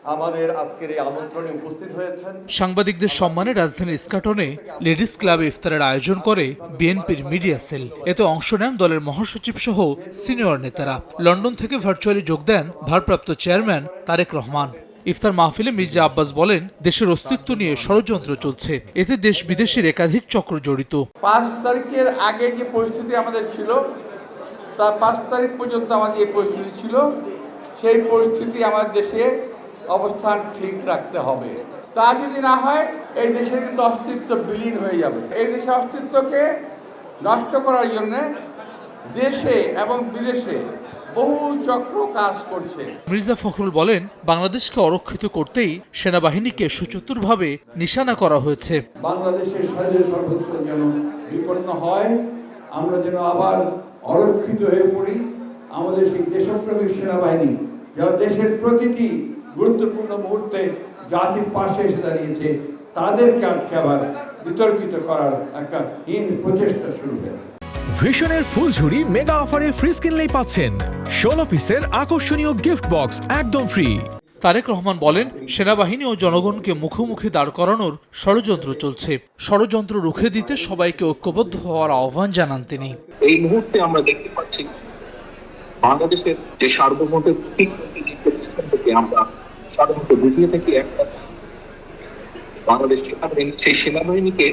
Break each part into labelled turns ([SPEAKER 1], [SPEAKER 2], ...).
[SPEAKER 1] আমাদের আজকের এই আমন্ত্রণে উপস্থিত হয়েছেন।
[SPEAKER 2] সাংবাদিকদের সম্মানে রাজধানীর ইস্কাটনে লেডিস ক্লাবে ইফতারের আয়োজন করে বিএনপির মিডিয়া সেল। এতে অংশ নেন দলের মহাসচিব সহ সিনিয়র নেতারা। লন্ডন থেকে ভার্চুয়ালি যোগ দেন ভারপ্রাপ্ত চেয়ারম্যান তারেক রহমান। ইফতার মাহফিলে মির্জা আব্বাস বলেন, দেশের অস্তিত্ব নিয়ে ষড়যন্ত্র চলছে, এতে দেশ বিদেশের একাধিক চক্র জড়িত।
[SPEAKER 3] 5 তারিখের আগে যে পরিস্থিতি আমাদের ছিল, তা 5 তারিখ পর্যন্ত আমাদের যে পরিস্থিতি ছিল, সেই পরিস্থিতি আমাদের দেশে অবস্থান ঠিক রাখতে হবে। তা যদি না হয়, এই দেশের কিন্তু অস্তিত্ব বিলীন হয়ে যাবে। এই দেশের অস্তিত্বকে নষ্ট করার জন্য দেশে এবং বিদেশে বহু চক্র কাজ করছে।
[SPEAKER 2] মির্জা ফখরুল বলেন, বাংলাদেশকে অরক্ষিত করতেই সেনাবাহিনীকে সুচতুরভাবে নিশানা করা হয়েছে।
[SPEAKER 4] বাংলাদেশের স্বাধীন সর্বত্র যেন বিপন্ন হয়, আমরা যেন আবার অরক্ষিত হয়ে পড়ি। আমাদের সেই দেশপ্রেমী সেনাবাহিনী যারা দেশের প্রতিটি গুরুত্বপূর্ণ মুহূর্তে জাতির পাশে এসে দাঁড়িয়েছে, তাদেরকে আজকে আবার বিতর্কিত করার একটা হীন প্রচেষ্টা শুরু হয়েছে।
[SPEAKER 5] ভিশনের ফুলঝুরি মেগা অফারে ফ্রিজ কিনলেই পাচ্ছেন 16 পিসের আকর্ষণীয় গিফট বক্স একদম ফ্রি।
[SPEAKER 2] তারেক রহমান বলেন, সেনাবাহিনী ও জনগণকে মুখোমুখি দাঁড় করানোর ষড়যন্ত্র চলছে। ষড়যন্ত্র রুখে দিতে সবাইকে ঐক্যবদ্ধ হওয়ার আহ্বান জানান তিনি।
[SPEAKER 6] এই মুহূর্তে আমরা দেখতে পাচ্ছি বাংলাদেশের যে সার্বভৌমত্বিক প্রতিষ্ঠান থেকে আমরা সাধারণত দ্বিতীয় থেকে একটা বাংলাদেশ সেনাবাহিনী, সেই সেনাবাহিনীকে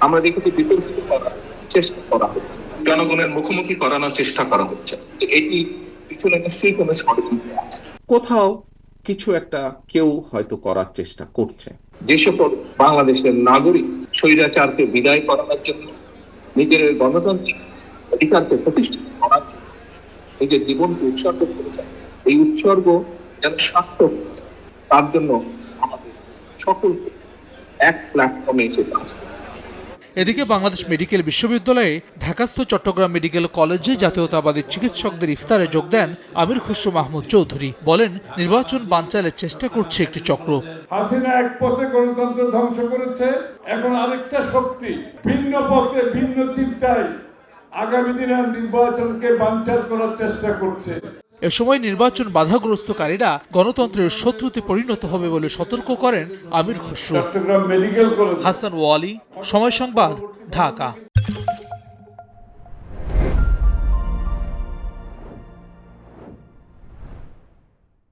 [SPEAKER 6] আমরা দেখেছি বিতর্কিত করার চেষ্টা করা হচ্ছে, জনগণের মুখোমুখি করানোর চেষ্টা করা হচ্ছে। এটি পিছনে নিশ্চয়ই কোনো ষড়যন্ত্র আছে,
[SPEAKER 7] কোথাও কিছু একটা কেউ হয়তো করার চেষ্টা করছে।
[SPEAKER 6] যে সকল বাংলাদেশের নাগরিক স্বৈরাচারকে বিদায় করানোর জন্য, নিজের গণতান্ত্রিক অধিকারকে প্রতিষ্ঠিত করার জন্য নিজের জীবনকে উৎসর্গ করেছেন, এই উৎসর্গ যেন সার্থক হয়, তার জন্য আমাদের সকলকে এক প্ল্যাটফর্মে এসে কাজ করতে হবে।
[SPEAKER 2] এদিকে বাংলাদেশ মেডিকেল বিশ্ববিদ্যালয়ে ঢাকাস্থ চট্টগ্রাম মেডিকেল কলেজে জাতীয়তাবাদী চিকিৎসকদের ইফতারে যোগ দেন আমির খসরু মাহমুদ চৌধুরী। বলেন, নির্বাচন বানচালের চেষ্টা করছে একটি চক্র।
[SPEAKER 8] হাসিনা এক পথে গণতন্ত্র ধ্বংস করেছে, এখন আরেকটা শক্তি ভিন্ন পথে ভিন্ন চিন্তায় আগামী দিনে নির্বাচনকে বানচাল করার চেষ্টা করছে।
[SPEAKER 2] এ সময় নির্বাচন বাধাগ্রস্তকারীরা গণতন্ত্রের শত্রুতে পরিণত হবে বলে সতর্ক করেন আমির খসরু।
[SPEAKER 8] Chattogram medical college.
[SPEAKER 2] হাসান ওয়ালি, সময় সংবাদ, ঢাকা।